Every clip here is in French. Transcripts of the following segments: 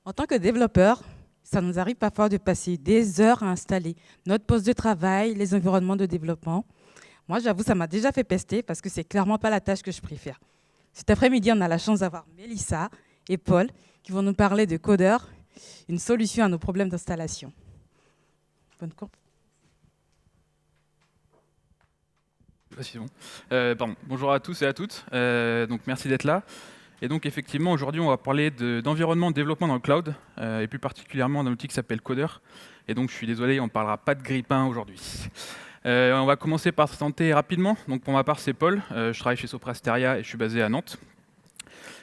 En tant que développeur, ça nous arrive parfois de passer des heures à installer notre poste de travail, les environnements de développement. Moi, j'avoue, ça m'a déjà fait pester parce que c'est clairement pas la tâche que je préfère. Cet après-midi, on a la chance d'avoir Mélissa et Paul qui vont nous parler de Coder, une solution à nos problèmes d'installation. Bonne courbe. C'est bon. Bonjour à tous et à toutes. Donc merci d'être là. Et donc effectivement, aujourd'hui, on va parler d'environnement de développement dans le cloud, et plus particulièrement d'un outil qui s'appelle Coder. Et donc je suis désolé, on ne parlera pas de Grip 1 aujourd'hui. On va commencer par se présenter rapidement. Donc pour ma part, c'est Paul. Je travaille chez Soprasteria et je suis basé à Nantes.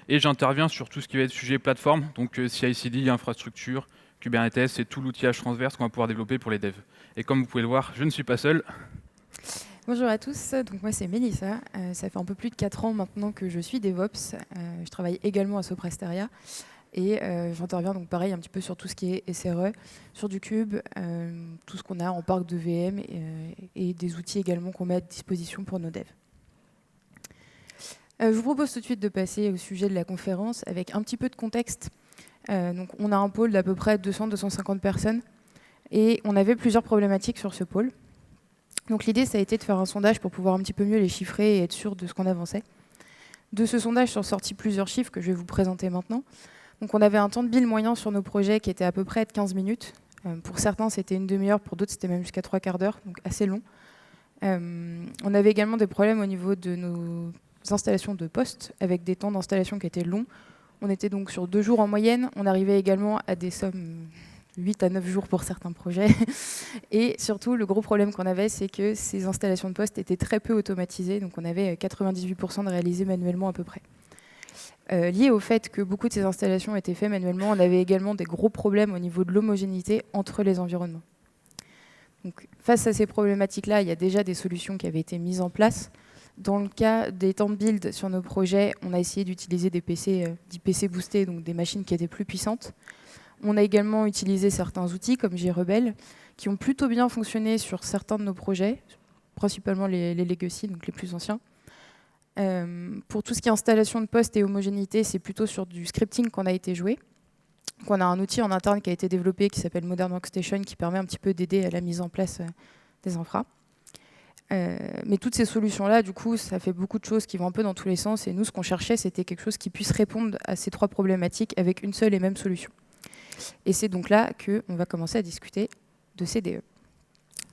Et j'interviens sur tout ce qui va être sujet plateforme, donc CI/CD, infrastructure, Kubernetes et tout l'outillage transverse qu'on va pouvoir développer pour les devs. Et comme vous pouvez le voir, je ne suis pas seul. Bonjour à tous, donc moi c'est Mélissa, ça fait un peu plus de 4 ans maintenant que je suis DevOps, je travaille également à Soprasteria et j'interviens donc pareil un petit peu sur tout ce qui est SRE, sur du Cube, tout ce qu'on a en parc de VM et des outils également qu'on met à disposition pour nos devs. Je vous propose tout de suite de passer au sujet de la conférence avec un petit peu de contexte. Donc on a un pôle d'à peu près 200-250 personnes et on avait plusieurs problématiques sur ce pôle. Donc l'idée, ça a été de faire un sondage pour pouvoir un petit peu mieux les chiffrer et être sûr de ce qu'on avançait. De ce sondage sont sortis plusieurs chiffres que je vais vous présenter maintenant. Donc on avait un temps de build moyen sur nos projets qui était à peu près de 15 minutes. Pour certains, c'était une demi-heure, pour d'autres, c'était même jusqu'à 3/4 d'heure, donc assez long. On avait également des problèmes au niveau de nos installations de postes, avec des temps d'installation qui étaient longs. On était donc sur 2 jours en moyenne. On arrivait également à des sommes 8 à 9 jours pour certains projets. Et surtout, le gros problème qu'on avait, c'est que ces installations de postes étaient très peu automatisées. Donc on avait 98% de réalisés manuellement à peu près. Lié au fait que beaucoup de ces installations étaient faites manuellement, on avait également des gros problèmes au niveau de l'homogénéité entre les environnements. Donc, face à ces problématiques-là, il y a déjà des solutions qui avaient été mises en place. Dans le cas des temps de build sur nos projets, on a essayé d'utiliser des PC, dits PC boostés, donc des machines qui étaient plus puissantes. On a également utilisé certains outils comme JRebel qui ont plutôt bien fonctionné sur certains de nos projets, principalement les legacy, donc les plus anciens. Pour tout ce qui est installation de postes et homogénéité, c'est plutôt sur du scripting qu'on a été joué. Donc on a un outil en interne qui a été développé qui s'appelle Modern Workstation qui permet un petit peu d'aider à la mise en place des infras. Mais toutes ces solutions-là, du coup, ça fait beaucoup de choses qui vont un peu dans tous les sens. Et nous, ce qu'on cherchait, c'était quelque chose qui puisse répondre à ces 3 problématiques avec une seule et même solution. Et c'est donc là qu'on va commencer à discuter de CDE.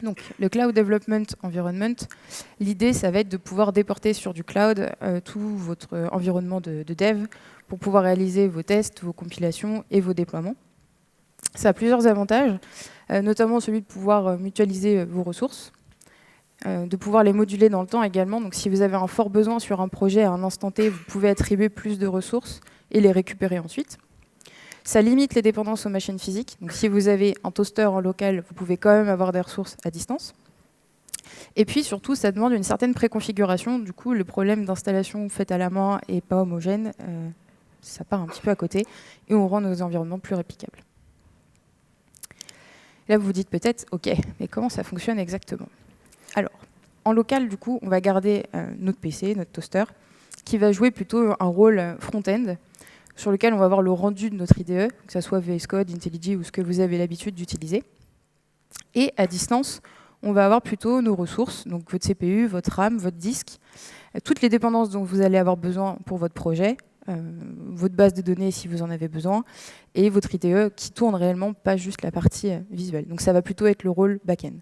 Donc, le Cloud Development Environment, l'idée, ça va être de pouvoir déporter sur du cloud tout votre environnement de dev pour pouvoir réaliser vos tests, vos compilations et vos déploiements. Ça a plusieurs avantages, notamment celui de pouvoir mutualiser vos ressources, de pouvoir les moduler dans le temps également. Donc, si vous avez un fort besoin sur un projet à un instant T, vous pouvez attribuer plus de ressources et les récupérer ensuite. Ça limite les dépendances aux machines physiques. Donc, si vous avez un toaster en local, vous pouvez quand même avoir des ressources à distance. Et puis, surtout, ça demande une certaine préconfiguration. Du coup, le problème d'installation faite à la main et pas homogène, ça part un petit peu à côté et on rend nos environnements plus réplicables. Là, vous vous dites peut-être, OK, mais comment ça fonctionne exactement? Alors, en local, du coup, on va garder notre PC, notre toaster, qui va jouer plutôt un rôle front-end, sur lequel on va avoir le rendu de notre IDE, que ce soit VS Code, IntelliJ ou ce que vous avez l'habitude d'utiliser. Et à distance, on va avoir plutôt nos ressources, donc votre CPU, votre RAM, votre disque, toutes les dépendances dont vous allez avoir besoin pour votre projet, votre base de données si vous en avez besoin, et votre IDE qui tourne réellement, pas juste la partie visuelle. Donc ça va plutôt être le rôle back-end.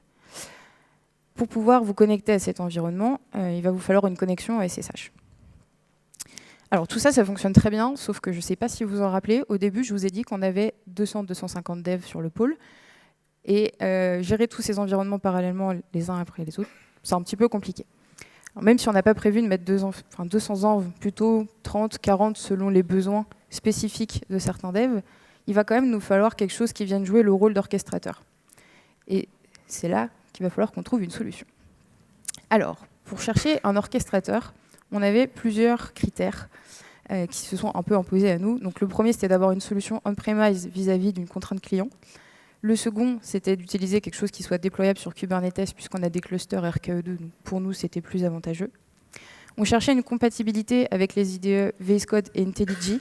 Pour pouvoir vous connecter à cet environnement, il va vous falloir une connexion SSH. Alors tout ça, ça fonctionne très bien, sauf que je ne sais pas si vous en rappelez, au début, je vous ai dit qu'on avait 200-250 devs sur le pôle, et gérer tous ces environnements parallèlement les uns après les autres, c'est un petit peu compliqué. Alors, même si on n'a pas prévu de mettre 200 env, plutôt 30, 40 selon les besoins spécifiques de certains devs, il va quand même nous falloir quelque chose qui vienne jouer le rôle d'orchestrateur. Et c'est là qu'il va falloir qu'on trouve une solution. Alors, pour chercher un orchestrateur, on avait plusieurs critères qui se sont un peu imposés à nous. Donc, le premier, c'était d'avoir une solution on-premise vis-à-vis d'une contrainte client. Le second, c'était d'utiliser quelque chose qui soit déployable sur Kubernetes, puisqu'on a des clusters RKE2, donc pour nous, c'était plus avantageux. On cherchait une compatibilité avec les IDE VS Code et IntelliJ,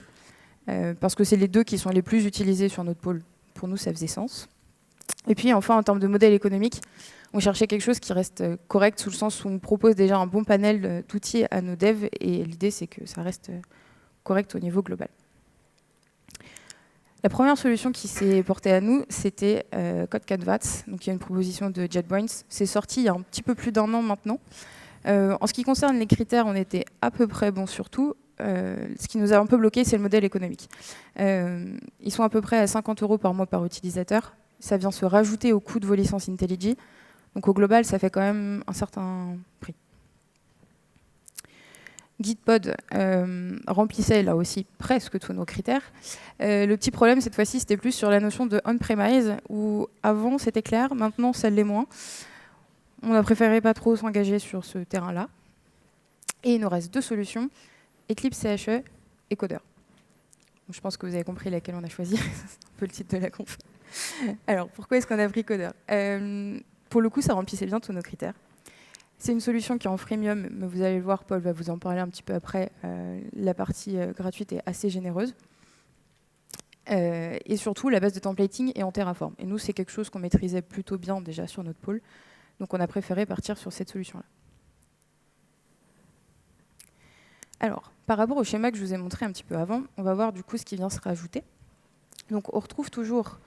parce que c'est les deux qui sont les plus utilisés sur notre pôle. Pour nous, ça faisait sens. Et puis enfin, en termes de modèle économique, on cherchait quelque chose qui reste correct, sous le sens où on propose déjà un bon panel d'outils à nos devs, et l'idée c'est que ça reste correct au niveau global. La première solution qui s'est portée à nous, c'était CodeCanvas, donc il y a une proposition de JetBrains. C'est sorti il y a un petit peu plus d'1 an maintenant. En ce qui concerne les critères, on était à peu près bon sur tout. Ce qui nous a un peu bloqué, c'est le modèle économique. Ils sont à peu près à 50 € par mois par utilisateur. Ça vient se rajouter au coût de vos licences IntelliJ. Donc au global, ça fait quand même un certain prix. Gitpod remplissait là aussi presque tous nos critères. Le petit problème cette fois-ci, c'était plus sur la notion de on-premise, où avant c'était clair, maintenant ça l'est moins. On a préféré pas trop s'engager sur ce terrain-là. Et il nous reste 2 solutions, Eclipse CHE et Coder. Donc, je pense que vous avez compris laquelle on a choisi, c'est un peu le titre de la conf. Alors pourquoi est-ce qu'on a pris Coder? Pour le coup, ça remplissait bien tous nos critères. C'est une solution qui est en freemium, mais vous allez le voir, Paul va vous en parler un petit peu après. La partie gratuite est assez généreuse. Et surtout, la base de templating est en Terraform. Et nous, c'est quelque chose qu'on maîtrisait plutôt bien déjà sur notre pôle. Donc on a préféré partir sur cette solution-là. Alors, par rapport au schéma que je vous ai montré un petit peu avant, on va voir du coup ce qui vient se rajouter. Donc on retrouve toujours,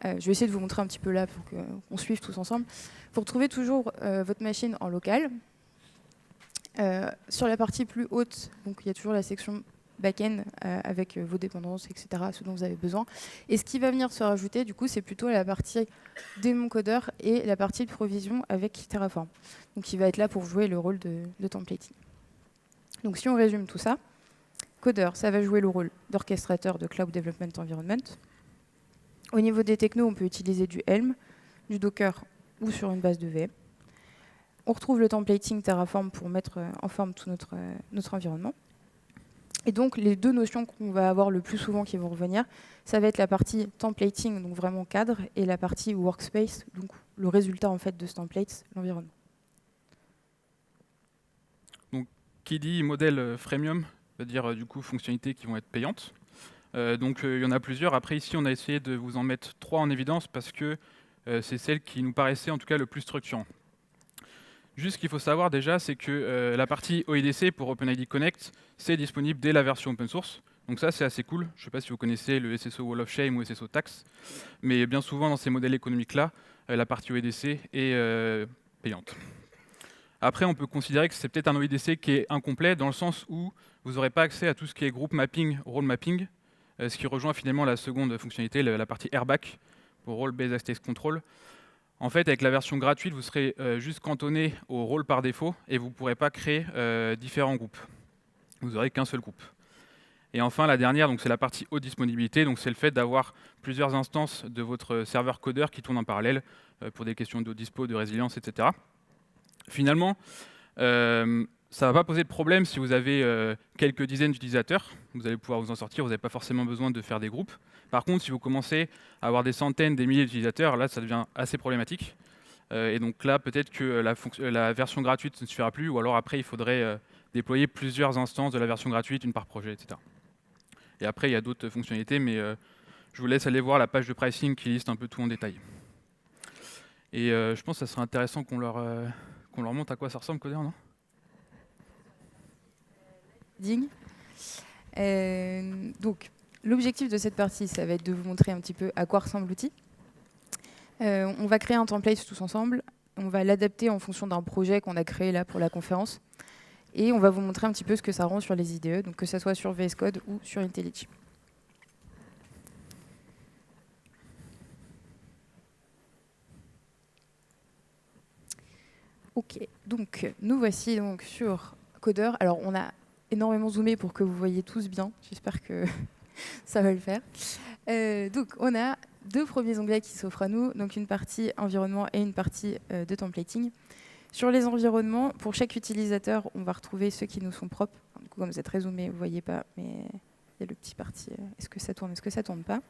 je vais essayer de vous montrer un petit peu là pour qu'on suive tous ensemble. Vous retrouvez toujours votre machine en local. Sur la partie plus haute, donc il y a toujours la section back-end avec vos dépendances, etc., ce dont vous avez besoin. Et ce qui va venir se rajouter, du coup, c'est plutôt la partie démon codeur et la partie de provision avec Terraform. Donc il va être là pour jouer le rôle de templating. Donc si on résume tout ça, Coder, ça va jouer le rôle d'orchestrateur de Cloud Development Environment. Au niveau des technos, on peut utiliser du Helm, du Docker ou sur une base de VM. On retrouve le templating Terraform pour mettre en forme tout notre environnement. Et donc, les 2 notions qu'on va avoir le plus souvent qui vont revenir, ça va être la partie templating, donc vraiment cadre, et la partie workspace, donc le résultat en fait de ce template, l'environnement. Donc, qui dit modèle freemium, c'est-à-dire du coup fonctionnalités qui vont être payantes. Donc il y en a plusieurs. Après ici, on a essayé de vous en mettre 3 en évidence parce que c'est celle qui nous paraissait en tout cas le plus structurant. Juste ce qu'il faut savoir déjà, c'est que la partie OIDC pour OpenID Connect, c'est disponible dès la version open source. Donc ça, c'est assez cool. Je ne sais pas si vous connaissez le SSO Wall of Shame ou SSO Tax, mais bien souvent dans ces modèles économiques-là, la partie OIDC est payante. Après, on peut considérer que c'est peut-être un OIDC qui est incomplet dans le sens où vous n'aurez pas accès à tout ce qui est group mapping, role mapping, ce qui rejoint finalement la seconde fonctionnalité, la partie RBAC, pour Role Based Access Control. En fait, avec la version gratuite, vous serez juste cantonné au rôle par défaut et vous ne pourrez pas créer différents groupes. Vous n'aurez qu'un seul groupe. Et enfin, la dernière, c'est la partie haute disponibilité. Donc, c'est le fait d'avoir plusieurs instances de votre serveur codeur qui tournent en parallèle pour des questions de dispo, de résilience, etc. Finalement, ça ne va pas poser de problème si vous avez quelques dizaines d'utilisateurs. Vous allez pouvoir vous en sortir, vous n'avez pas forcément besoin de faire des groupes. Par contre, si vous commencez à avoir des centaines, des milliers d'utilisateurs, là, ça devient assez problématique. Et donc là, peut-être que la version gratuite ne suffira plus, ou alors après, il faudrait déployer plusieurs instances de la version gratuite, une par projet, etc. Et après, il y a d'autres fonctionnalités, mais je vous laisse aller voir la page de pricing qui liste un peu tout en détail. Et je pense que ça serait intéressant qu'on leur montre à quoi ça ressemble, Coder, non ? Donc, l'objectif de cette partie, ça va être de vous montrer un petit peu à quoi ressemble l'outil. On va créer un template tous ensemble. On va l'adapter en fonction d'un projet qu'on a créé là pour la conférence. Et on va vous montrer un petit peu ce que ça rend sur les IDE, donc que ce soit sur VS Code ou sur IntelliJ. Ok, donc nous voici donc sur Coder. Alors on a énormément zoomé pour que vous voyez tous bien. J'espère que ça va le faire. Donc on a 2 premiers onglets qui s'offrent à nous, donc une partie environnement et une partie de templating. Sur les environnements, pour chaque utilisateur, on va retrouver ceux qui nous sont propres. Du coup, comme vous êtes très zoomé, vous ne voyez pas, mais il y a le petit parti est-ce que ça tourne, est-ce que ça ne tourne pas.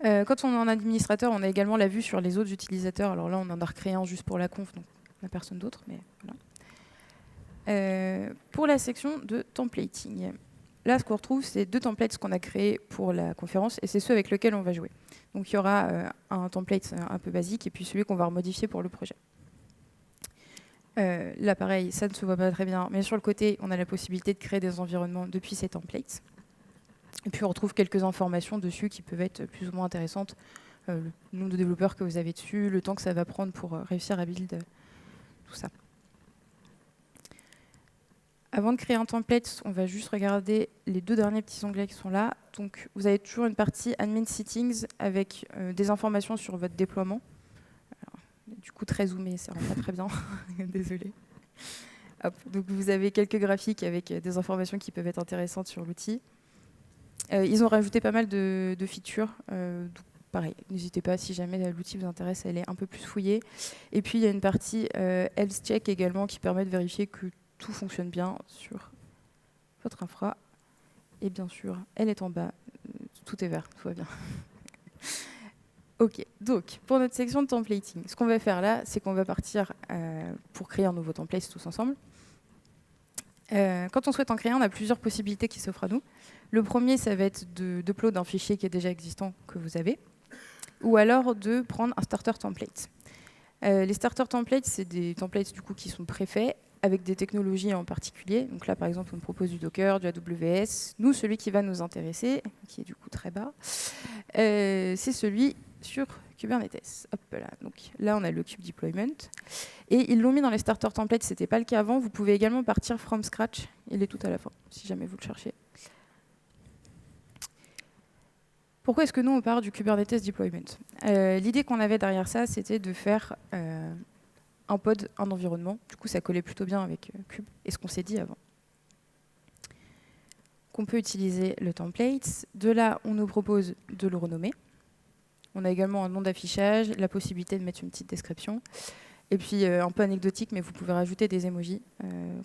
Quand on est en administrateur, on a également la vue sur les autres utilisateurs. Alors là, on en a recréé un juste pour la conf, donc on n'a personne d'autre. Mais voilà. Pour la section de templating, là, ce qu'on retrouve, c'est 2 templates qu'on a créés pour la conférence, et c'est ceux avec lesquels on va jouer. Donc il y aura un template un peu basique, et puis celui qu'on va remodifier pour le projet. Là, pareil, ça ne se voit pas très bien, mais sur le côté, on a la possibilité de créer des environnements depuis ces templates. Et puis on retrouve quelques informations dessus qui peuvent être plus ou moins intéressantes. Le nombre de développeurs que vous avez dessus, le temps que ça va prendre pour réussir à build tout ça. Avant de créer un template, on va juste regarder les 2 derniers petits onglets qui sont là. Donc, vous avez toujours une partie Admin Settings avec des informations sur votre déploiement. Alors, du coup, très zoomé, ça rend pas très bien. Désolée. Hop. Donc, vous avez quelques graphiques avec des informations qui peuvent être intéressantes sur l'outil. Ils ont rajouté pas mal de features. Donc, pareil, n'hésitez pas, si jamais l'outil vous intéresse, elle est un peu plus fouillée. Et puis, il y a une partie Health Check également qui permet de vérifier que tout fonctionne bien sur votre infra. Et bien sûr, elle est en bas. Tout est vert, tout va bien. OK, donc pour notre section de templating, ce qu'on va faire là, c'est qu'on va partir pour créer un nouveau template tous ensemble. Quand on souhaite en créer, on a plusieurs possibilités qui s'offrent à nous. Le premier, ça va être d'upload un fichier qui est déjà existant que vous avez, ou alors de prendre un starter template. Les starter templates, c'est des templates du coup qui sont préfaits, avec des technologies en particulier. Donc là, par exemple, on me propose du Docker, du AWS. Nous, celui qui va nous intéresser, qui est du coup très bas, c'est celui sur Kubernetes. Hop là. Donc là, on a le kube deployment. Et ils l'ont mis dans les starter templates, ce n'était pas le cas avant. Vous pouvez également partir from scratch. Il est tout à la fin, si jamais vous le cherchez. Pourquoi est-ce que nous, on part du Kubernetes deployment? L'idée qu'on avait derrière ça, c'était de faire un pod, un environnement. Du coup, ça collait plutôt bien avec Kube et ce qu'on s'est dit avant. Qu'on peut utiliser le template. De là, on nous propose de le renommer. On a également un nom d'affichage, la possibilité de mettre une petite description. Et puis, un peu anecdotique, mais vous pouvez rajouter des emojis.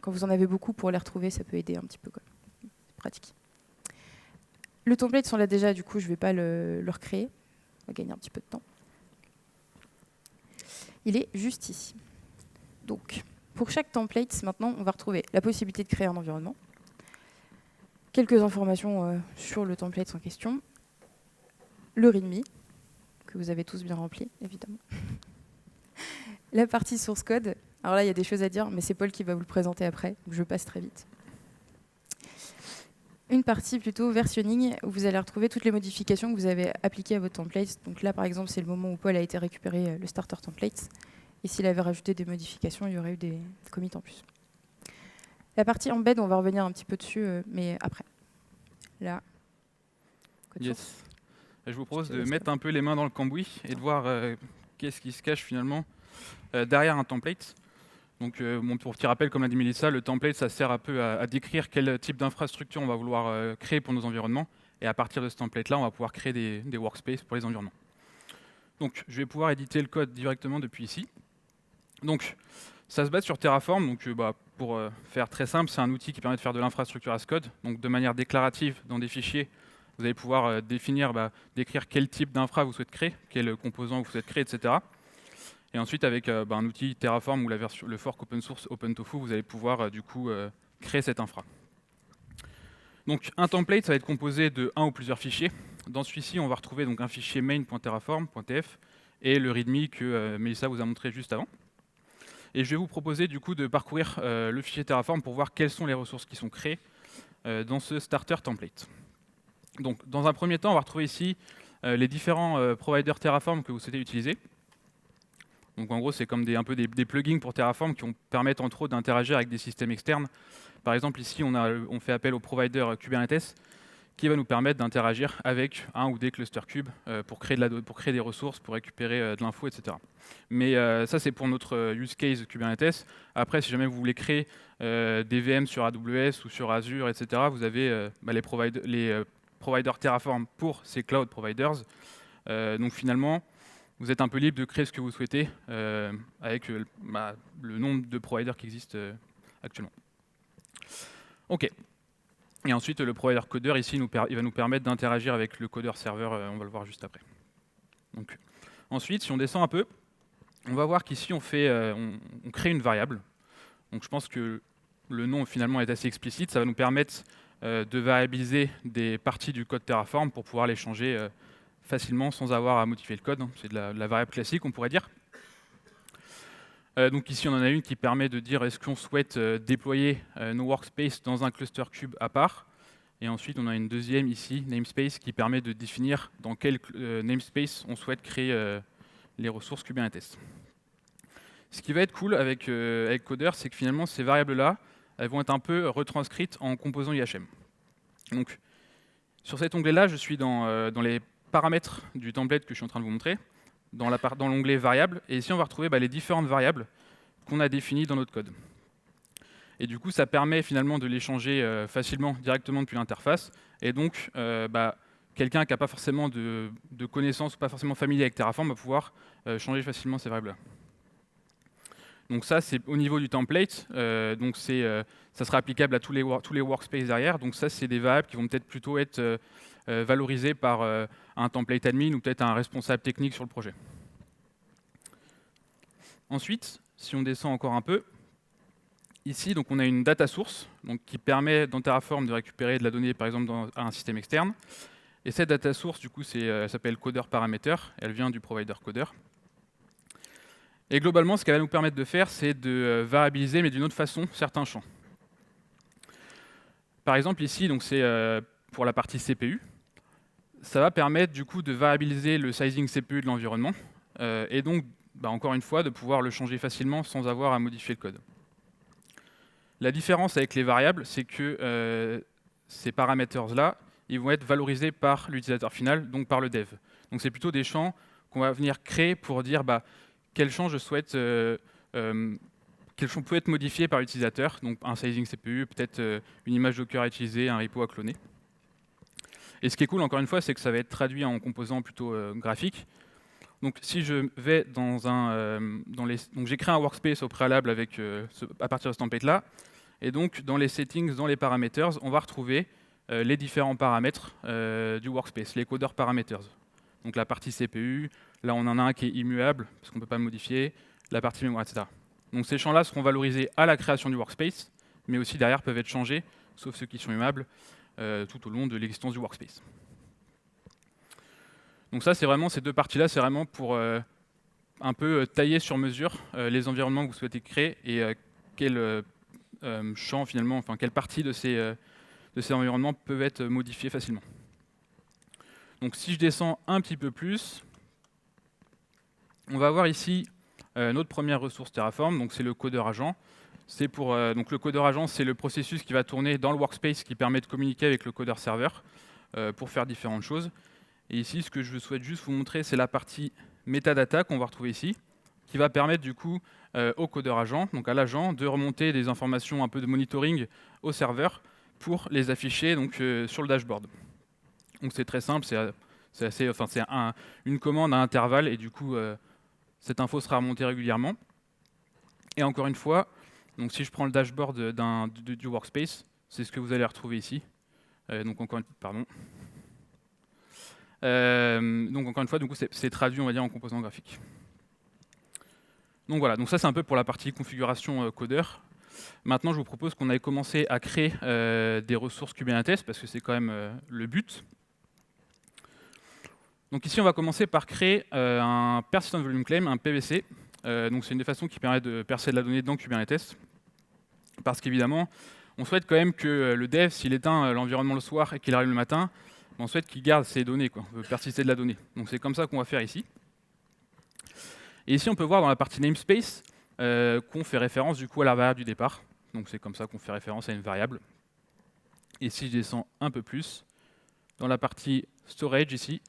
Quand vous en avez beaucoup, pour les retrouver, ça peut aider un petit peu. C'est pratique. Le template sont là déjà, du coup, je ne vais pas le recréer. On va gagner un petit peu de temps. Il est juste ici. Donc, pour chaque template, maintenant, on va retrouver la possibilité de créer un environnement, quelques informations sur le template en question, le README, que vous avez tous bien rempli, évidemment, la partie source code. Alors là, il y a des choses à dire, mais c'est Paul qui va vous le présenter après, donc je passe très vite. Une partie plutôt versionning, où vous allez retrouver toutes les modifications que vous avez appliquées à votre template. Donc là, par exemple, c'est le moment où Paul a été récupéré le starter template. Et s'il avait rajouté des modifications, il y aurait eu des commits en plus. La partie embed, on va revenir un petit peu dessus, mais après. Là. Yes. Je vous propose de mettre un peu les mains dans le cambouis et de voir qu'est-ce qui se cache finalement derrière un template. Donc, pour petit rappel, comme l'a dit Mélissa, le template, ça sert un peu à décrire quel type d'infrastructure on va vouloir créer pour nos environnements. Et à partir de ce template-là, on va pouvoir créer des workspaces pour les environnements. Donc, je vais pouvoir éditer le code directement depuis ici. Donc, ça se base sur Terraform. Donc, pour faire très simple, c'est un outil qui permet de faire de l'infrastructure as code. Donc, de manière déclarative, dans des fichiers, vous allez pouvoir décrire quel type d'infra vous souhaitez créer, quel composant vous souhaitez créer, etc. Et ensuite, avec un outil Terraform ou le fork open source OpenTofu, vous allez pouvoir créer cette infra. Donc, un template, ça va être composé de un ou plusieurs fichiers. Dans celui-ci, on va retrouver donc un fichier main.terraform.tf et le README que Mélissa vous a montré juste avant. Et je vais vous proposer du coup de parcourir le fichier Terraform pour voir quelles sont les ressources qui sont créées dans ce starter template. Donc, dans un premier temps, on va retrouver ici les différents providers Terraform que vous souhaitez utiliser. Donc, en gros, c'est comme un peu des plugins pour Terraform qui permettent entre autres d'interagir avec des systèmes externes. Par exemple, ici, on fait appel au provider Kubernetes qui va nous permettre d'interagir avec un ou des clusters cubes pour créer des ressources, pour récupérer de l'info, etc. Mais ça, c'est pour notre use case Kubernetes. Après, si jamais vous voulez créer des VM sur AWS ou sur Azure, etc., vous avez les providers Terraform pour ces cloud providers. Donc finalement, vous êtes un peu libre de créer ce que vous souhaitez avec le nombre de providers qui existent actuellement. OK. Et ensuite, le provider codeur, ici, il va nous permettre d'interagir avec le codeur serveur, on va le voir juste après. Donc, ensuite, si on descend un peu, on va voir qu'ici, on crée une variable. Donc, je pense que le nom, finalement, est assez explicite. Ça va nous permettre de variabiliser des parties du code Terraform pour pouvoir les changer facilement sans avoir à modifier le code. C'est de la variable classique, on pourrait dire. Donc ici, on en a une qui permet de dire est-ce qu'on souhaite déployer nos workspaces dans un cluster cube à part. Et ensuite, on a une deuxième ici, namespace, qui permet de définir dans quel namespace on souhaite créer les ressources Kubernetes. Ce qui va être cool avec Coder, c'est que finalement, ces variables-là, elles vont être un peu retranscrites en composant IHM. Donc, sur cet onglet-là, je suis dans les paramètres du template que je suis en train de vous montrer, dans l'onglet variables, et ici, on va retrouver les différentes variables qu'on a définies dans notre code. Et du coup, ça permet finalement de les changer facilement directement depuis l'interface, et donc, quelqu'un qui n'a pas forcément de connaissances, pas forcément familier avec Terraform, va pouvoir changer facilement ces variables-là. Donc ça, c'est au niveau du template. Donc ça sera applicable à tous les workspaces derrière. Donc ça, c'est des variables qui vont peut-être plutôt être valorisées par un template admin ou peut-être un responsable technique sur le projet. Ensuite, si on descend encore un peu, ici, donc on a une data source qui permet dans Terraform de récupérer de la donnée, par exemple, dans un système externe. Et cette data source, du coup, elle s'appelle coder parameter. Elle vient du provider coder. Et globalement, ce qu'elle va nous permettre de faire, c'est de variabiliser, mais d'une autre façon, certains champs. Par exemple, ici, c'est pour la partie CPU. Ça va permettre du coup de variabiliser le sizing CPU de l'environnement, et donc, encore une fois, de pouvoir le changer facilement sans avoir à modifier le code. La différence avec les variables, c'est que ces paramètres-là, ils vont être valorisés par l'utilisateur final, donc par le dev. Donc c'est plutôt des champs qu'on va venir créer pour dire quel champ je souhaite, quel champ peut être modifié par l'utilisateur, donc un sizing CPU, peut-être une image Docker à utiliser, un repo à cloner. Et ce qui est cool, encore une fois, c'est que ça va être traduit en composants plutôt graphiques. Donc si je vais donc j'ai créé un workspace au préalable à partir de ce template-là, et donc dans les settings, dans les parameters, on va retrouver les différents paramètres du workspace, les coder parameters. Donc la partie CPU, là on en a un qui est immuable, parce qu'on ne peut pas le modifier, la partie mémoire, etc. Donc ces champs-là seront valorisés à la création du workspace, mais aussi derrière peuvent être changés, sauf ceux qui sont immuables, tout au long de l'existence du workspace. Donc ça, c'est vraiment ces deux parties-là, c'est vraiment pour un peu tailler sur mesure les environnements que vous souhaitez créer et quel champ finalement, enfin quelle partie de ces environnements peuvent être modifiés facilement. Donc si je descends un petit peu plus, on va voir ici notre première ressource Terraform, donc c'est le codeur agent. C'est donc le codeur agent, c'est le processus qui va tourner dans le workspace qui permet de communiquer avec le codeur serveur pour faire différentes choses. Et ici, ce que je souhaite juste vous montrer, c'est la partie metadata qu'on va retrouver ici, qui va permettre du coup au codeur agent, donc à l'agent, de remonter des informations un peu de monitoring au serveur pour les afficher donc, sur le dashboard. Donc c'est très simple, c'est une commande à intervalle et du coup cette info sera remontée régulièrement. Et encore une fois, donc si je prends le dashboard du workspace, c'est ce que vous allez retrouver ici. Donc encore une fois, du coup, c'est traduit, on va dire, en composants graphiques. Donc voilà, donc ça c'est un peu pour la partie configuration codeur. Maintenant, je vous propose qu'on aille commencer à créer des ressources Kubernetes, parce que c'est quand même le but. Donc ici, on va commencer par créer un Persistent Volume Claim, un PVC. Donc c'est une des façons qui permet de percer de la donnée dans Kubernetes. Parce qu'évidemment, on souhaite quand même que le dev, s'il éteint l'environnement le soir et qu'il arrive le matin, on souhaite qu'il garde ses données, on veut persister de la donnée. Donc c'est comme ça qu'on va faire ici. Et ici, on peut voir dans la partie namespace qu'on fait référence du coup à la variable du départ. Donc c'est comme ça qu'on fait référence à une variable. Et si je descends un peu plus, dans la partie storage ici,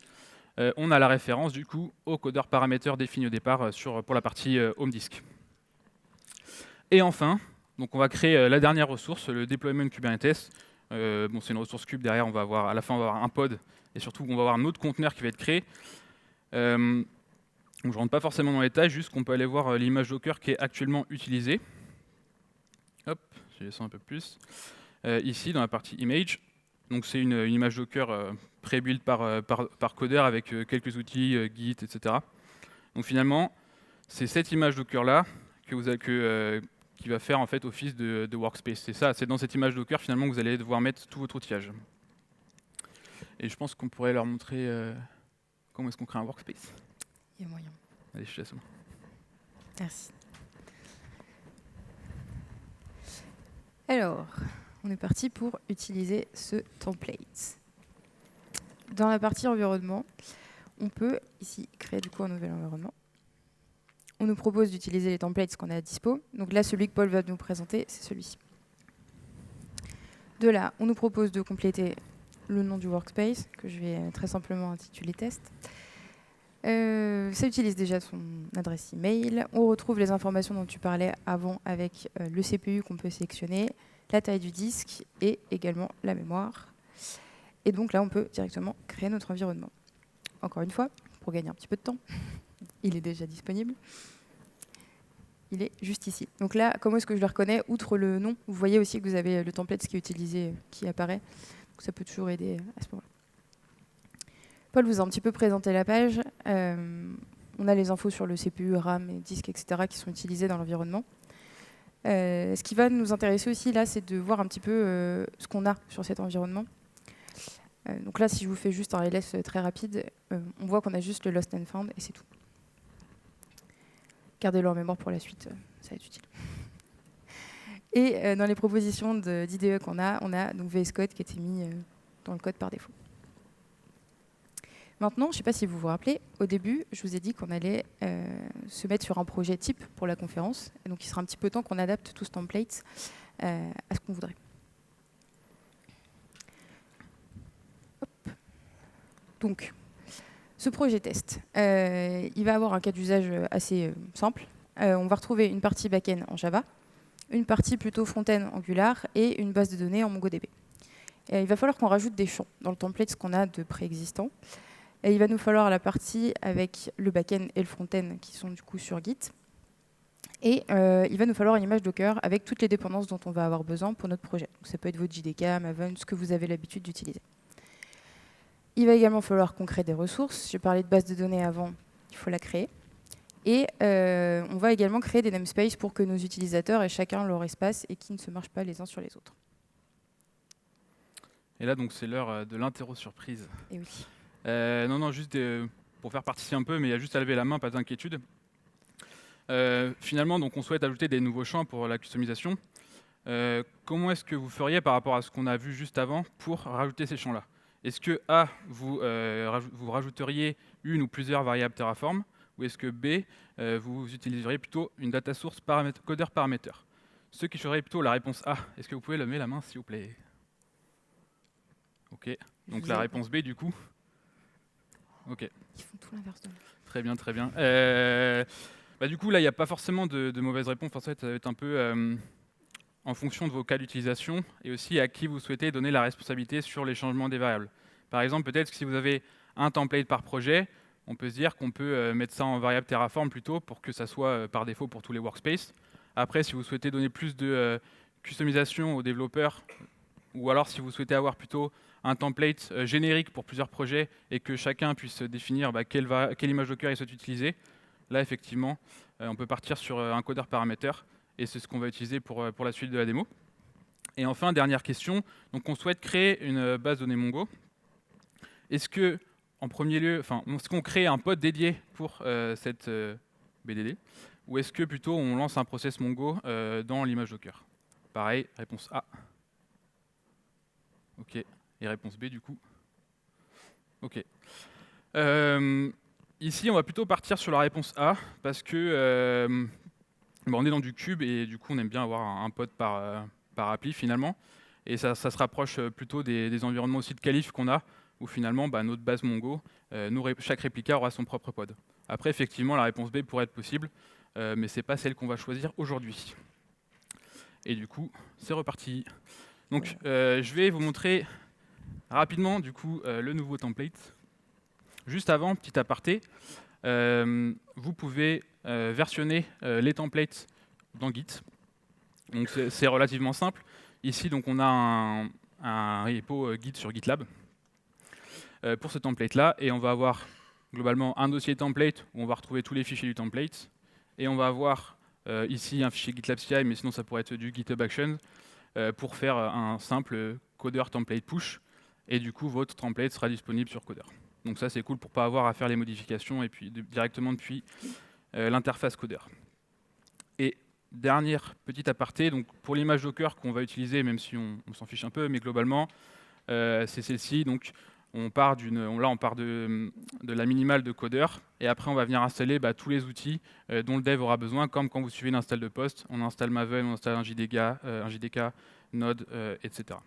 on a la référence du coup au codeur paramètre défini au départ pour la partie home disk. Et enfin, donc on va créer la dernière ressource, le deployment Kubernetes. C'est une ressource kube, derrière à la fin on va avoir un pod, et surtout on va avoir un autre conteneur qui va être créé. Donc je ne rentre pas forcément dans les détails, juste qu'on peut aller voir l'image Docker qui est actuellement utilisée. Hop, je descends un peu plus. Ici, dans la partie image, donc c'est une image Docker pré-build par Coder avec quelques outils, Git, etc. Donc finalement, c'est cette image Docker là qui va faire en fait office de workspace. C'est ça, c'est dans cette image Docker finalement que vous allez devoir mettre tout votre outillage. Et je pense qu'on pourrait leur montrer comment est-ce qu'on crée un workspace. Il y a moyen. Allez, je te laisse. Merci. Alors, on est parti pour utiliser ce template. Dans la partie environnement, on peut ici créer du coup un nouvel environnement. On nous propose d'utiliser les templates qu'on a à dispo. Donc là, celui que Paul va nous présenter, c'est celui-ci. De là, on nous propose de compléter le nom du workspace, que je vais très simplement intituler test. Ça utilise déjà son adresse email. On retrouve les informations dont tu parlais avant avec le CPU qu'on peut sélectionner, la taille du disque et également la mémoire. Et donc là, on peut directement créer notre environnement. Encore une fois, pour gagner un petit peu de temps, il est déjà disponible. Il est juste ici. Donc là, comment est-ce que je le reconnais? Outre le nom, vous voyez aussi que vous avez le template qui est utilisé, qui apparaît. Donc ça peut toujours aider à ce moment-là. Paul vous a un petit peu présenté la page. On a les infos sur le CPU, RAM, et disque, etc. qui sont utilisés dans l'environnement. Ce qui va nous intéresser aussi, là, c'est de voir un petit peu ce qu'on a sur cet environnement. Donc là, si je vous fais juste un ls très rapide, on voit qu'on a juste le lost and found et c'est tout. Gardez-le en mémoire pour la suite, ça va être utile. Et dans les propositions d'IDE qu'on a, on a donc VS Code qui était mis dans le code par défaut. Maintenant, je ne sais pas si vous vous rappelez, au début, je vous ai dit qu'on allait se mettre sur un projet type pour la conférence. Et donc, il sera un petit peu temps qu'on adapte tout ce template à ce qu'on voudrait. Hop. Donc, ce projet test, il va avoir un cas d'usage assez simple. On va retrouver une partie back-end en Java, une partie plutôt front-end Angular et une base de données en MongoDB. Et il va falloir qu'on rajoute des champs dans le template qu'on a de préexistant. Et il va nous falloir la partie avec le back-end et le front-end qui sont du coup sur Git. Et il va nous falloir une image Docker avec toutes les dépendances dont on va avoir besoin pour notre projet. Donc, ça peut être votre JDK, Maven, ce que vous avez l'habitude d'utiliser. Il va également falloir qu'on crée des ressources. J'ai parlé de base de données avant, il faut la créer. Et on va également créer des namespaces pour que nos utilisateurs aient chacun leur espace et qu'ils ne se marchent pas les uns sur les autres. Et là, donc, c'est l'heure de l'interro surprise. Et oui. Non, juste pour faire participer un peu, mais il y a juste à lever la main, pas d'inquiétude. Finalement, donc, on souhaite ajouter des nouveaux champs pour la customisation. Comment est-ce que vous feriez par rapport à ce qu'on a vu juste avant pour rajouter ces champs-là? Est-ce que A, vous rajouteriez une ou plusieurs variables Terraform, ou est-ce que B, vous utiliseriez plutôt une data source coder parameter? Ceux qui choisiraient plutôt la réponse A, est-ce que vous pouvez lever la main, s'il vous plaît? Ok, donc la réponse B, du coup. Ok. Ils font tout l'inverse de moi. Très bien, très bien. Du coup, là, il n'y a pas forcément de mauvaise réponse. En fait, ça va être un peu en fonction de vos cas d'utilisation et aussi à qui vous souhaitez donner la responsabilité sur les changements des variables. Par exemple, peut-être que si vous avez un template par projet, on peut se dire qu'on peut mettre ça en variable Terraform plutôt pour que ça soit par défaut pour tous les workspaces. Après, si vous souhaitez donner plus de customisation aux développeurs, ou alors si vous souhaitez avoir plutôt un template générique pour plusieurs projets et que chacun puisse définir quelle image Docker il souhaite utiliser, là effectivement on peut partir sur un codeur paramètre et c'est ce qu'on va utiliser pour la suite de la démo. Et enfin, dernière question, donc on souhaite créer une base de données Mongo. Est-ce que en premier lieu, est-ce qu'on crée un pod dédié pour cette BDD ou est-ce que plutôt on lance un process Mongo dans l'image Docker? Pareil, réponse A. Ok. Et réponse B, du coup. Ok. Ici, on va plutôt partir sur la réponse A, parce que on est dans du cube, et du coup, on aime bien avoir un pod par appli, finalement. Et ça se rapproche plutôt des environnements aussi de qualif qu'on a, où finalement, notre base Mongo, chaque réplica aura son propre pod. Après, effectivement, la réponse B pourrait être possible, mais ce n'est pas celle qu'on va choisir aujourd'hui. Et du coup, c'est reparti. Donc, je vais vous montrer rapidement, du coup, le nouveau template. Juste avant, petit aparté, vous pouvez versionner les templates dans Git. Donc c'est relativement simple. Ici, donc, on a un repo Git sur GitLab pour ce template-là, et on va avoir globalement un dossier template où on va retrouver tous les fichiers du template, et on va avoir ici un fichier GitLab CI, mais sinon ça pourrait être du GitHub Actions, pour faire un simple coder template push, et du coup votre template sera disponible sur Coder. Donc ça c'est cool pour pas avoir à faire les modifications et puis directement depuis l'interface Coder. Et dernière petite aparté, donc pour l'image Docker qu'on va utiliser, même si on s'en fiche un peu, mais globalement c'est celle-ci. Donc on part de la minimale de Coder, et après on va venir installer tous les outils dont le dev aura besoin, comme quand vous suivez l'install de poste, on installe Maven, on installe un JDK, Node, etc.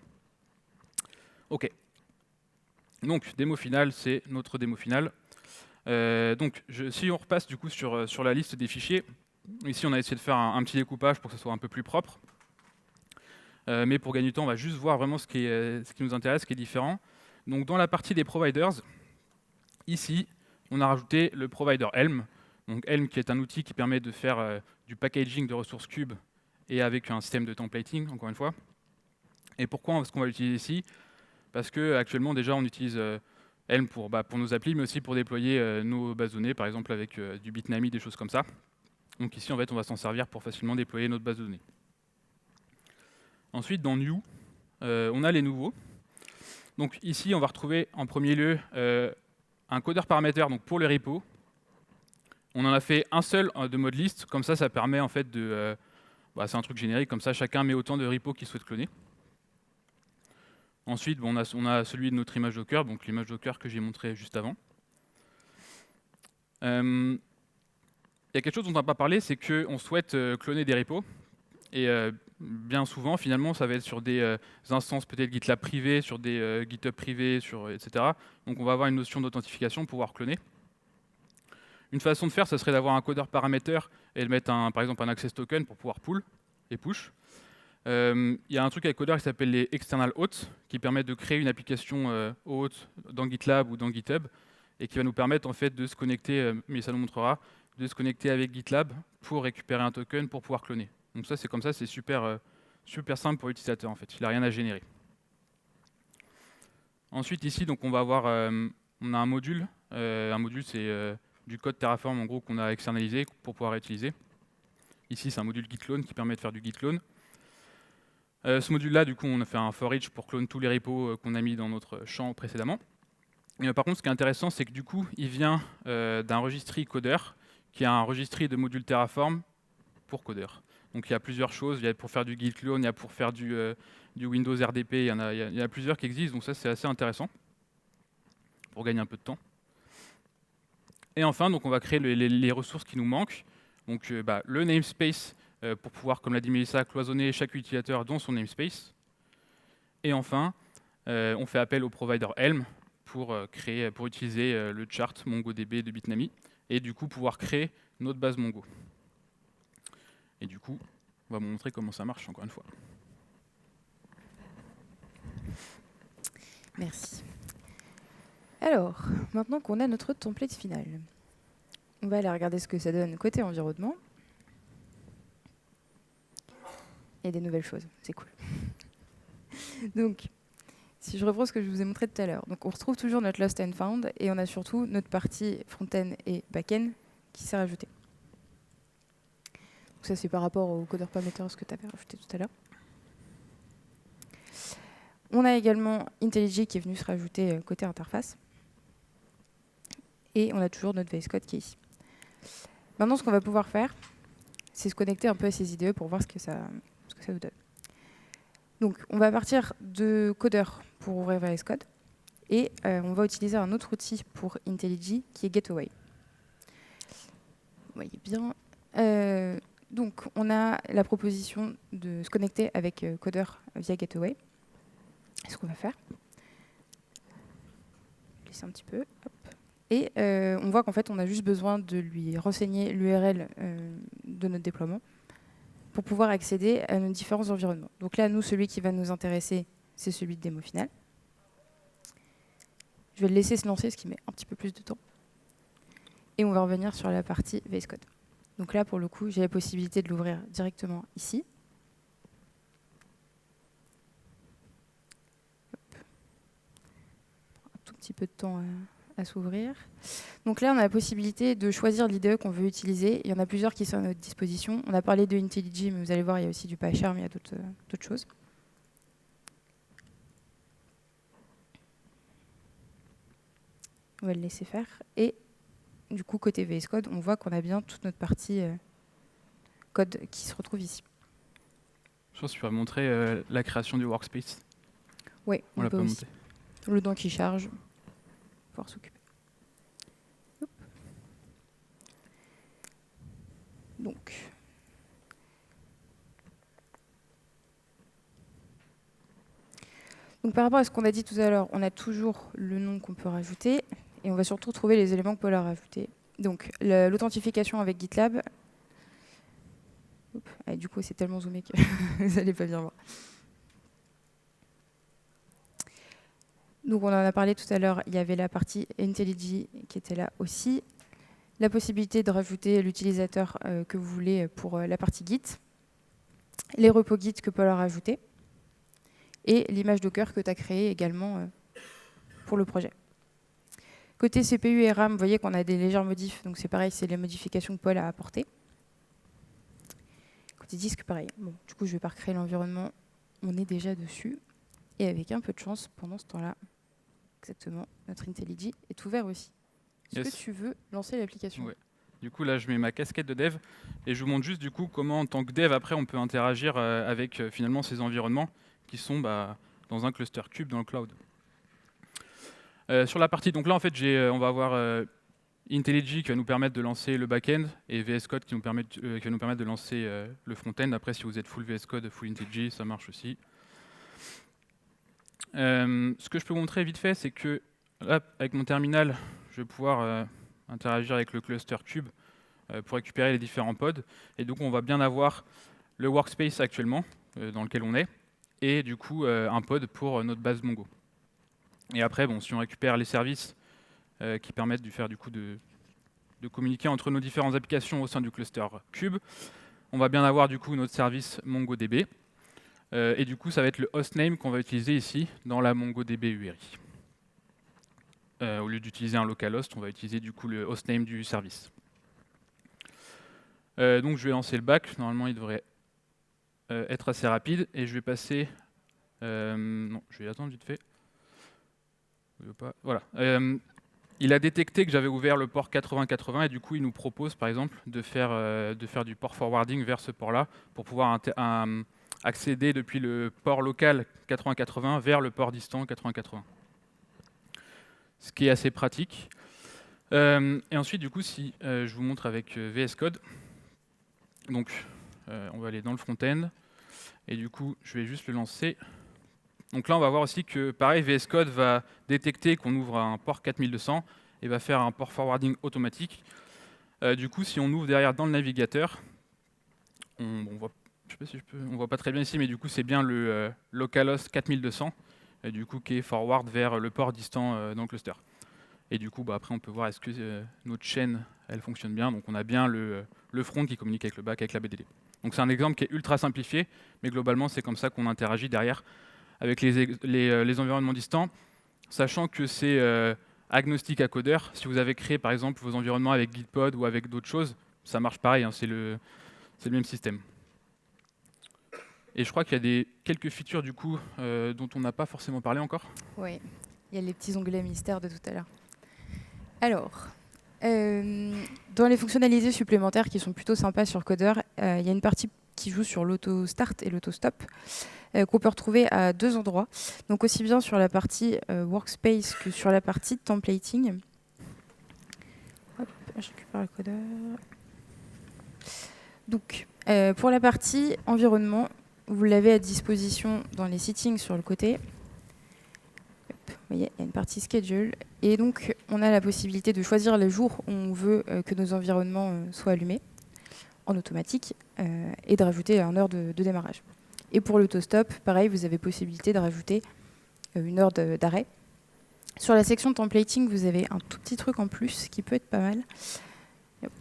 Ok. Donc démo finale, c'est notre démo finale. Si on repasse du coup sur la liste des fichiers, ici on a essayé de faire un petit découpage pour que ce soit un peu plus propre. Mais pour gagner du temps, on va juste voir vraiment ce qui nous intéresse, ce qui est différent. Donc dans la partie des providers, ici, on a rajouté le provider Helm. Donc Helm qui est un outil qui permet de faire du packaging de ressources cubes et avec un système de templating, encore une fois. Et pourquoi est-ce qu'on va l'utiliser ici? Parce qu'actuellement, déjà, on utilise Helm pour nos applis, mais aussi pour déployer nos bases de données, par exemple avec du Bitnami, des choses comme ça. Donc ici, en fait, on va s'en servir pour facilement déployer notre base de données. Ensuite, dans New, on a les nouveaux. Donc ici, on va retrouver en premier lieu un codeur paramètre donc pour les repos. On en a fait un seul de mode list, comme ça, ça permet en fait de... c'est un truc générique, comme ça, chacun met autant de repos qu'il souhaite cloner. Ensuite, on a celui de notre image Docker, donc l'image Docker que j'ai montré juste avant. Il y a quelque chose dont on n'a pas parlé, c'est qu'on souhaite cloner des repos. Et bien souvent, finalement, ça va être sur des instances peut-être GitLab privées, sur des GitHub privés, etc. Donc on va avoir une notion d'authentification pour pouvoir cloner. Une façon de faire, ça serait d'avoir un codeur paramètre et de mettre par exemple un access token pour pouvoir pull et push. Il y a un truc avec Coder qui s'appelle les external hôtes, qui permettent de créer une application hôte dans GitLab ou dans GitHub, et qui va nous permettre en fait de se connecter, mais ça nous montrera, de se connecter avec GitLab pour récupérer un token pour pouvoir cloner. Donc ça, c'est comme ça, c'est super simple pour l'utilisateur en fait. Il n'a rien à générer. Ensuite ici, donc on va avoir, on a un module. Un module, c'est du code Terraform en gros qu'on a externalisé pour pouvoir utiliser. Ici, c'est un module git clone qui permet de faire du git clone. Ce module-là, du coup, on a fait un for each pour clone tous les repos qu'on a mis dans notre champ précédemment. Et par contre, ce qui est intéressant, c'est que du coup, il vient d'un registry Coder, qui est un registry de module Terraform pour Coder. Donc il y a plusieurs choses. Il y a pour faire du git clone, il y a pour faire du Windows RDP, il y a plusieurs qui existent. Donc ça, c'est assez intéressant pour gagner un peu de temps. Et enfin, donc on va créer les ressources qui nous manquent. Donc le namespace pour pouvoir, comme l'a dit Mélissa, cloisonner chaque utilisateur dans son namespace. Et enfin, on fait appel au provider Helm pour utiliser le chart MongoDB de Bitnami et du coup pouvoir créer notre base Mongo. Et du coup, on va vous montrer comment ça marche encore une fois. Merci. Alors, maintenant qu'on a notre template final, on va aller regarder ce que ça donne côté environnement. Il y a des nouvelles choses, c'est cool. Donc, si je reprends ce que je vous ai montré tout à l'heure, donc on retrouve toujours notre lost and found et on a surtout notre partie front-end et back-end qui s'est rajoutée. Donc ça, c'est par rapport au codeur parameter, ce que tu avais rajouté tout à l'heure. On a également IntelliJ qui est venu se rajouter côté interface. Et on a toujours notre VS Code qui est ici. Maintenant, ce qu'on va pouvoir faire, c'est se connecter un peu à ces IDE pour voir ce que ça nous donne. Donc, on va partir de Coder pour ouvrir VS Code. Et on va utiliser un autre outil pour IntelliJ qui est Gateway. Vous voyez bien. Donc, on a la proposition de se connecter avec Coder via Gateway. C'est ce qu'on va faire. Laissez un petit peu. Hop. Et on voit qu'en fait, on a juste besoin de lui renseigner l'URL de notre déploiement pour pouvoir accéder à nos différents environnements. Donc là, nous, celui qui va nous intéresser, c'est celui de démo final. Je vais le laisser se lancer, ce qui met un petit peu plus de temps. Et on va revenir sur la partie VS Code. Donc là, pour le coup, j'ai la possibilité de l'ouvrir directement ici. Un tout petit peu de temps à à s'ouvrir. Donc là, on a la possibilité de choisir l'IDE qu'on veut utiliser. Il y en a plusieurs qui sont à notre disposition. On a parlé de IntelliJ, mais vous allez voir, il y a aussi du PyCharm, il y a d'autres choses. On va le laisser faire. Et du coup, côté VS Code, on voit qu'on a bien toute notre partie code qui se retrouve ici. Je pense que tu vas montrer la création du workspace. Oui, On l'a peut pas aussi. monté. Le temps qui charge, pouvoir s'occuper. Hop. Donc par rapport à ce qu'on a dit tout à l'heure, on a toujours le nom qu'on peut rajouter et on va surtout trouver les éléments qu'on peut leur rajouter. Donc l'authentification avec GitLab. Ah, du coup, c'est tellement zoomé que vous n'allez pas bien voir. Donc on en a parlé tout à l'heure, il y avait la partie IntelliJ qui était là aussi. La possibilité de rajouter l'utilisateur que vous voulez pour la partie Git. Les repos Git que peut leur rajouter. Et l'image Docker que tu as créée également pour le projet. Côté CPU et RAM, vous voyez qu'on a des légères modifs, donc c'est pareil, c'est les modifications que Paul a apportées. Côté disque, pareil. Bon, du coup, je ne vais pas recréer l'environnement, on est déjà dessus. Et avec un peu de chance, pendant ce temps-là, exactement, notre IntelliJ est ouvert aussi. Est-ce que tu veux lancer l'application? Ouais. Du coup, là, je mets ma casquette de dev et je vous montre juste du coup comment, en tant que dev, après, on peut interagir avec finalement ces environnements qui sont dans un cluster cube dans le cloud. Sur la partie, donc là, en fait, on va avoir IntelliJ qui va nous permettre de lancer le back-end et VS Code qui va nous permettre de lancer le front-end. Après, si vous êtes full VS Code, full IntelliJ, ça marche aussi. Ce que je peux vous montrer vite fait, c'est que là, avec mon terminal, je vais pouvoir interagir avec le cluster cube pour récupérer les différents pods. Et donc, on va bien avoir le workspace actuellement dans lequel on est, et du coup, un pod pour notre base Mongo. Et après, bon, si on récupère les services qui permettent de communiquer entre nos différentes applications au sein du cluster cube, on va bien avoir du coup notre service MongoDB. Et du coup, ça va être le hostname qu'on va utiliser ici dans la MongoDB URI. Au lieu d'utiliser un localhost, on va utiliser du coup le hostname du service. Donc je vais lancer le back. Normalement, il devrait être assez rapide. Et je vais passer... non, je vais attendre vite fait. Voilà. Il a détecté que j'avais ouvert le port 8080 et du coup, il nous propose, par exemple, de faire du port forwarding vers ce port-là pour pouvoir accéder depuis le port local 8080 vers le port distant 8080. Ce qui est assez pratique. Et ensuite, du coup, si je vous montre avec VS Code, donc on va aller dans le front-end, et du coup, je vais juste le lancer. Donc là, on va voir aussi que, pareil, VS Code va détecter qu'on ouvre un port 4200 et va faire un port forwarding automatique. Du coup, si on ouvre derrière dans le navigateur, on voit, je sais pas si on voit pas très bien ici, mais du coup, c'est bien le localhost 4200, et du coup, qui est forward vers le port distant dans le cluster. Et du coup, après, on peut voir est-ce que notre chaîne, elle fonctionne bien. Donc, on a bien le front qui communique avec le back, avec la BDD. Donc, c'est un exemple qui est ultra simplifié, mais globalement, c'est comme ça qu'on interagit derrière avec les environnements distants, sachant que c'est agnostique à codeur. Si vous avez créé, par exemple, vos environnements avec Gitpod ou avec d'autres choses, ça marche pareil, hein, c'est le même système. Et je crois qu'il y a quelques features, du coup, dont on n'a pas forcément parlé encore. Oui, il y a les petits onglets mystères de tout à l'heure. Alors, dans les fonctionnalités supplémentaires qui sont plutôt sympas sur Coder, il y a une partie qui joue sur l'auto-start et l'auto-stop, qu'on peut retrouver à deux endroits. Donc aussi bien sur la partie workspace que sur la partie templating. Hop, je récupère le codeur. Donc, pour la partie environnement, vous l'avez à disposition dans les settings sur le côté. Vous voyez, il y a une partie schedule. Et donc, on a la possibilité de choisir les jours où on veut que nos environnements soient allumés en automatique et de rajouter une heure de démarrage. Et pour l'autostop, pareil, vous avez possibilité de rajouter une heure d'arrêt. Sur la section templating, vous avez un tout petit truc en plus qui peut être pas mal. Hop,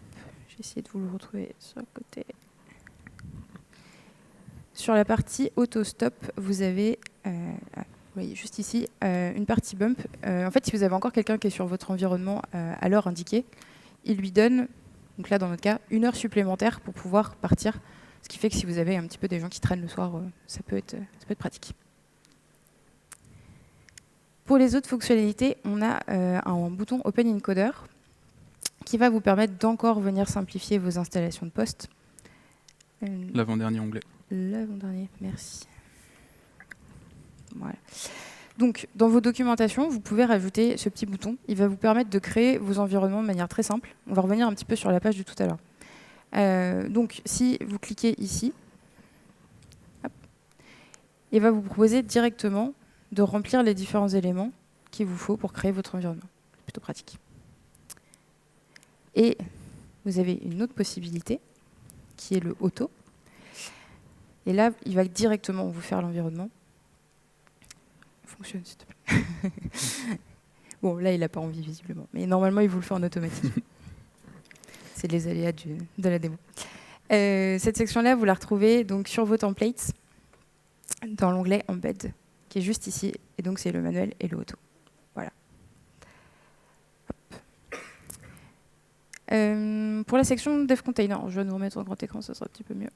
je vais essayer de vous le retrouver sur le côté. Sur la partie autostop, vous avez... voyez juste ici, une partie bump. En fait, si vous avez encore quelqu'un qui est sur votre environnement à l'heure indiquée, il lui donne, donc là dans notre cas, 1 heure supplémentaire pour pouvoir partir. Ce qui fait que si vous avez un petit peu des gens qui traînent le soir, ça peut être pratique. Pour les autres fonctionnalités, on a un bouton Open Encoder qui va vous permettre d'encore venir simplifier vos installations de poste. L'avant-dernier onglet. L'avant-dernier, merci. Voilà. Donc, dans vos documentations, vous pouvez rajouter ce petit bouton. Il va vous permettre de créer vos environnements de manière très simple. On va revenir un petit peu sur la page de tout à l'heure. Donc, si vous cliquez ici, hop, il va vous proposer directement de remplir les différents éléments qu'il vous faut pour créer votre environnement. C'est plutôt pratique. Et vous avez une autre possibilité, qui est le auto. Et là, il va directement vous faire l'environnement. Fonctionne, s'il te plaît. Bon, là, il n'a pas envie, visiblement. Mais normalement, il vous le fait en automatique. C'est les aléas de la démo. Cette section-là, vous la retrouvez donc, sur vos templates, dans l'onglet Embed, qui est juste ici. Et donc, c'est le manuel et le auto. Voilà. Pour la section Dev Container, je vais nous remettre en grand écran, ça sera un petit peu mieux.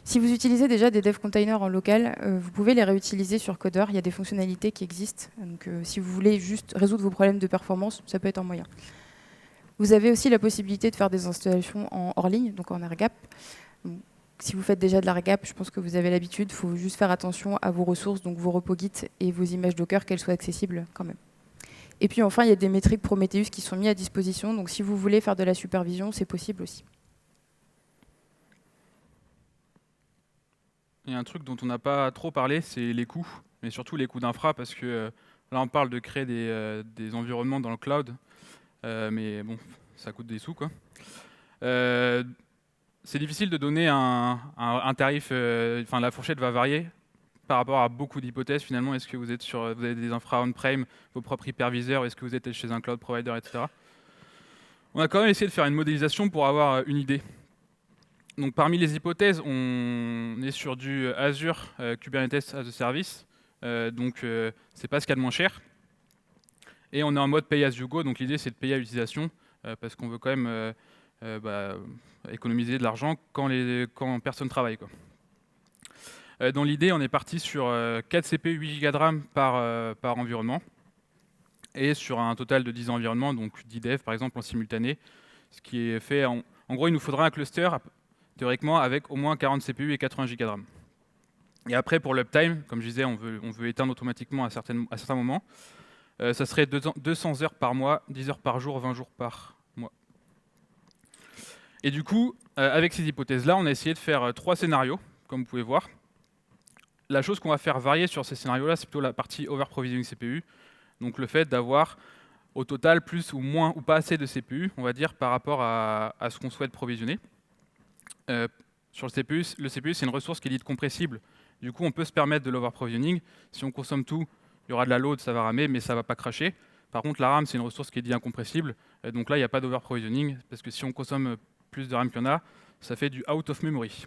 Si vous utilisez déjà des dev containers en local, vous pouvez les réutiliser sur Coder. Il y a des fonctionnalités qui existent. Donc, si vous voulez juste résoudre vos problèmes de performance, ça peut être un moyen. Vous avez aussi la possibilité de faire des installations en hors ligne, donc en air gap. Donc, si vous faites déjà de l'air gap, je pense que vous avez l'habitude. Il faut juste faire attention à vos ressources, donc vos repos Git et vos images Docker, qu'elles soient accessibles quand même. Et puis enfin, il y a des métriques Prometheus qui sont mis à disposition. Donc si vous voulez faire de la supervision, c'est possible aussi. Il y a un truc dont on n'a pas trop parlé, c'est les coûts, mais surtout les coûts d'infra, parce que là on parle de créer des environnements dans le cloud, mais bon, ça coûte des sous, quoi. C'est difficile de donner un tarif, enfin la fourchette va varier par rapport à beaucoup d'hypothèses finalement. Est-ce que vous avez des infra on-prem, vos propres hyperviseurs, est-ce que vous êtes chez un cloud provider, etc. On a quand même essayé de faire une modélisation pour avoir une idée. Donc parmi les hypothèses, on est sur du Azure Kubernetes as a Service, donc c'est pas ce qu'il y a de moins cher. Et on est en mode pay as you go, donc l'idée c'est de payer à l'utilisation, parce qu'on veut quand même économiser de l'argent quand personne travaille, quoi. Dans l'idée, on est parti sur 4 CPU, 8 Go de RAM par environnement, et sur un total de 10 environnements, donc 10 devs par exemple en simultané, ce qui est fait en gros, il nous faudra un cluster théoriquement avec au moins 40 CPU et 80 Go de RAM. Et après, pour l'uptime, comme je disais, on veut éteindre automatiquement à certains moments. Ça serait 200 heures par mois, 10 heures par jour, 20 jours par mois. Et du coup, avec ces hypothèses-là, on a essayé de faire 3 scénarios, comme vous pouvez voir. La chose qu'on va faire varier sur ces scénarios-là, c'est plutôt la partie over-provisioning CPU. Donc le fait d'avoir au total plus ou moins ou pas assez de CPU, on va dire, par rapport à ce qu'on souhaite provisionner. Sur le CPU, c'est une ressource qui est dite compressible. Du coup, on peut se permettre de l'over-provisioning. Si on consomme tout, il y aura de la load, ça va ramer, mais ça ne va pas cracher. Par contre, la RAM, c'est une ressource qui est dite incompressible. Donc là, il n'y a pas d'over-provisioning, parce que si on consomme plus de RAM qu'il y en a, ça fait du out of memory.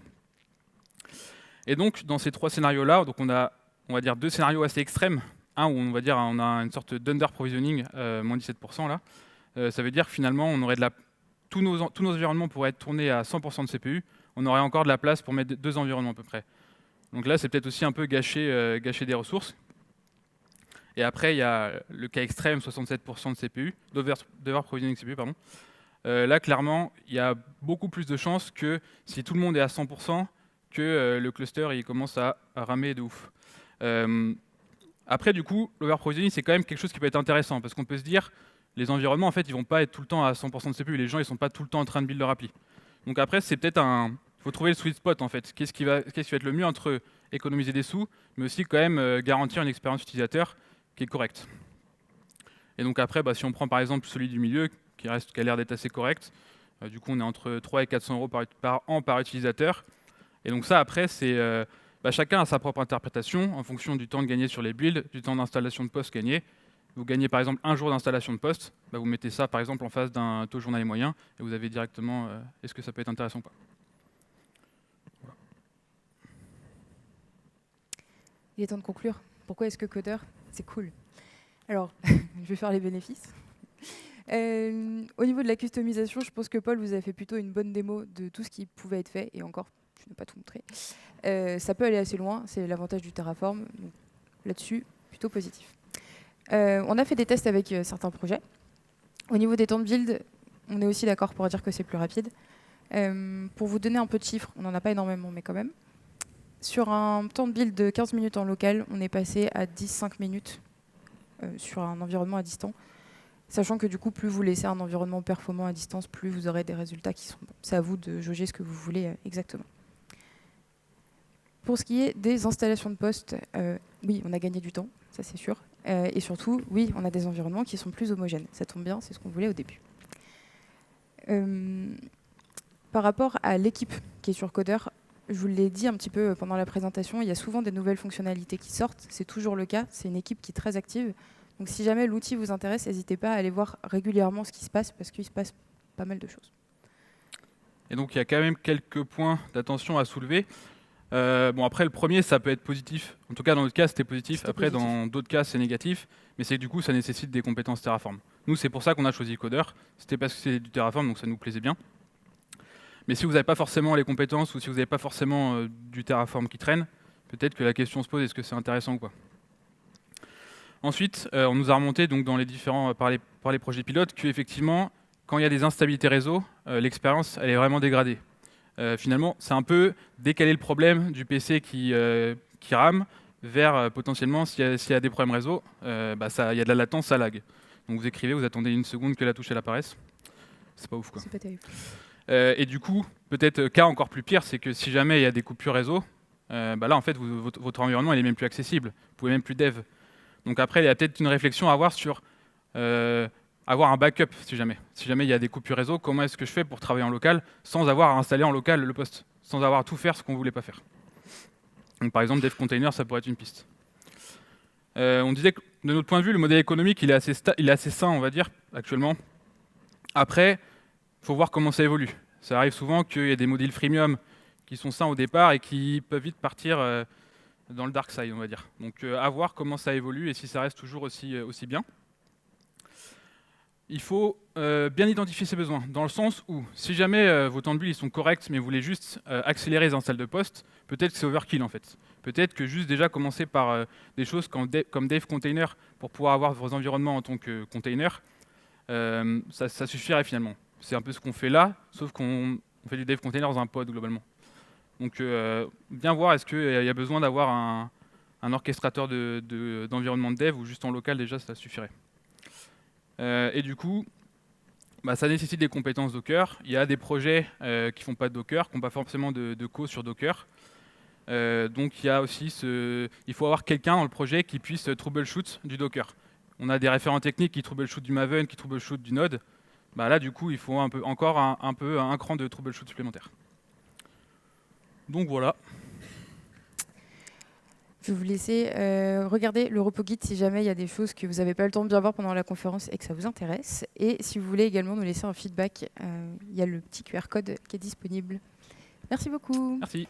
Et donc, dans ces 3 scénarios-là, donc on va dire 2 scénarios assez extrêmes. Un où on a une sorte d'under-provisioning, moins 17% là. Ça veut dire que finalement, on aurait tous nos environnements pourraient être tournés à 100% de CPU. On aurait encore de la place pour mettre 2 environnements à peu près. Donc là, c'est peut-être aussi un peu gâcher des ressources. Et après, il y a le cas extrême, 67% de CPU, d'over-provisioning CPU, pardon. Là, clairement, il y a beaucoup plus de chances que si tout le monde est à 100%, que le cluster il commence à ramer de ouf. Après, du coup, l'over-provisioning, c'est quand même quelque chose qui peut être intéressant, parce qu'on peut se dire, les environnements, en fait, ils vont pas être tout le temps à 100% de CPU. Les gens, ils sont pas tout le temps en train de build leur appli. Donc après, c'est peut-être il faut trouver le sweet spot, en fait. Qu'est-ce qui va être le mieux entre économiser des sous, mais aussi quand même garantir une expérience utilisateur qui est correcte. Et donc après, si on prend par exemple celui du milieu, qui a l'air d'être assez correct, du coup, on est entre 3 et 400 euros par an par utilisateur. Et donc ça, après, c'est chacun a sa propre interprétation en fonction du temps de gagner sur les builds, du temps d'installation de poste gagné. Vous gagnez par exemple 1 jour d'installation de poste, vous mettez ça par exemple en face d'un taux journalier moyen et vous avez directement est-ce que ça peut être intéressant ou pas. Voilà. Il est temps de conclure. Pourquoi est-ce que codeur, c'est cool? Alors, je vais faire les bénéfices. Au niveau de la customisation, je pense que Paul vous a fait plutôt une bonne démo de tout ce qui pouvait être fait, et encore, je n'ai pas tout montré. Ça peut aller assez loin, c'est l'avantage du Terraform. Donc, là-dessus, plutôt positif. On a fait des tests avec certains projets. Au niveau des temps de build, on est aussi d'accord pour dire que c'est plus rapide. Pour vous donner un peu de chiffres, on n'en a pas énormément, mais quand même. Sur un temps de build de 15 minutes en local, on est passé à 10-5 minutes sur un environnement à distance. Sachant que du coup, plus vous laissez un environnement performant à distance, plus vous aurez des résultats qui sont bons. C'est à vous de jauger ce que vous voulez exactement. Pour ce qui est des installations de postes, oui, on a gagné du temps, ça c'est sûr. Et surtout, oui, on a des environnements qui sont plus homogènes. Ça tombe bien, c'est ce qu'on voulait au début. Par rapport à l'équipe qui est sur Codeur, je vous l'ai dit un petit peu pendant la présentation, il y a souvent des nouvelles fonctionnalités qui sortent. C'est toujours le cas. C'est une équipe qui est très active. Donc si jamais l'outil vous intéresse, n'hésitez pas à aller voir régulièrement ce qui se passe, parce qu'il se passe pas mal de choses. Et donc il y a quand même quelques points d'attention à soulever. Bon, après, le premier, ça peut être positif. En tout cas, dans notre cas, c'était positif. Après, dans d'autres cas, c'est négatif. Mais c'est que du coup, ça nécessite des compétences Terraform. Nous, c'est pour ça qu'on a choisi Codeur. C'était parce que c'est du Terraform, donc ça nous plaisait bien. Mais si vous n'avez pas forcément les compétences ou si vous n'avez pas forcément du Terraform qui traîne, peut-être que la question se pose, est-ce que c'est intéressant ou pas? Ensuite, on nous a remonté donc, dans les différents, par les projets pilotes qu'effectivement, quand il y a des instabilités réseau, l'expérience elle est vraiment dégradée. Finalement, c'est un peu décaler le problème du PC qui rame vers potentiellement, s'il y a des problèmes réseau, il y a de la latence, ça lag. Donc vous écrivez, vous attendez une seconde que la touche elle apparaisse. C'est pas ouf quoi. C'est pas terrible. Et du coup, peut-être cas encore plus pire, c'est que si jamais il y a des coupures réseau, là en fait votre environnement il est même plus accessible. Vous pouvez même plus dev. Donc après, il y a peut-être une réflexion à avoir sur avoir un backup si jamais il y a des coupures réseau, comment est-ce que je fais pour travailler en local sans avoir à installer en local le poste, sans avoir à tout faire ce qu'on ne voulait pas faire. Donc par exemple, dev container, ça pourrait être une piste. On disait que de notre point de vue, le modèle économique, il est assez sain, on va dire, actuellement. Après, il faut voir comment ça évolue. Ça arrive souvent qu'il y ait des modèles freemium qui sont sains au départ et qui peuvent vite partir dans le dark side, on va dire. Donc à voir comment ça évolue et si ça reste toujours aussi bien. Il faut bien identifier ses besoins, dans le sens où, si jamais vos temps de build ils sont corrects, mais vous voulez juste accélérer les installs de poste, peut-être que c'est overkill en fait. Peut-être que juste déjà commencer par des choses comme dev container pour pouvoir avoir vos environnements en tant que container, ça suffirait finalement. C'est un peu ce qu'on fait là, sauf qu'on fait du dev container dans un pod globalement. Donc bien voir est-ce qu'il y a besoin d'avoir un orchestrateur d'environnement de dev ou juste en local déjà ça suffirait. Et du coup, ça nécessite des compétences Docker. Il y a des projets qui font pas de Docker, qui n'ont pas forcément de code sur Docker. Donc il y a aussi il faut avoir quelqu'un dans le projet qui puisse troubleshoot du Docker. On a des référents techniques qui troubleshoot du Maven, qui troubleshoot du Node. Là du coup il faut encore un cran de troubleshoot supplémentaire. Donc voilà. Je vais vous laisser regarder le repo guide si jamais il y a des choses que vous n'avez pas eu le temps de bien voir pendant la conférence et que ça vous intéresse. Et si vous voulez également nous laisser un feedback, il y a le petit QR code qui est disponible. Merci beaucoup. Merci.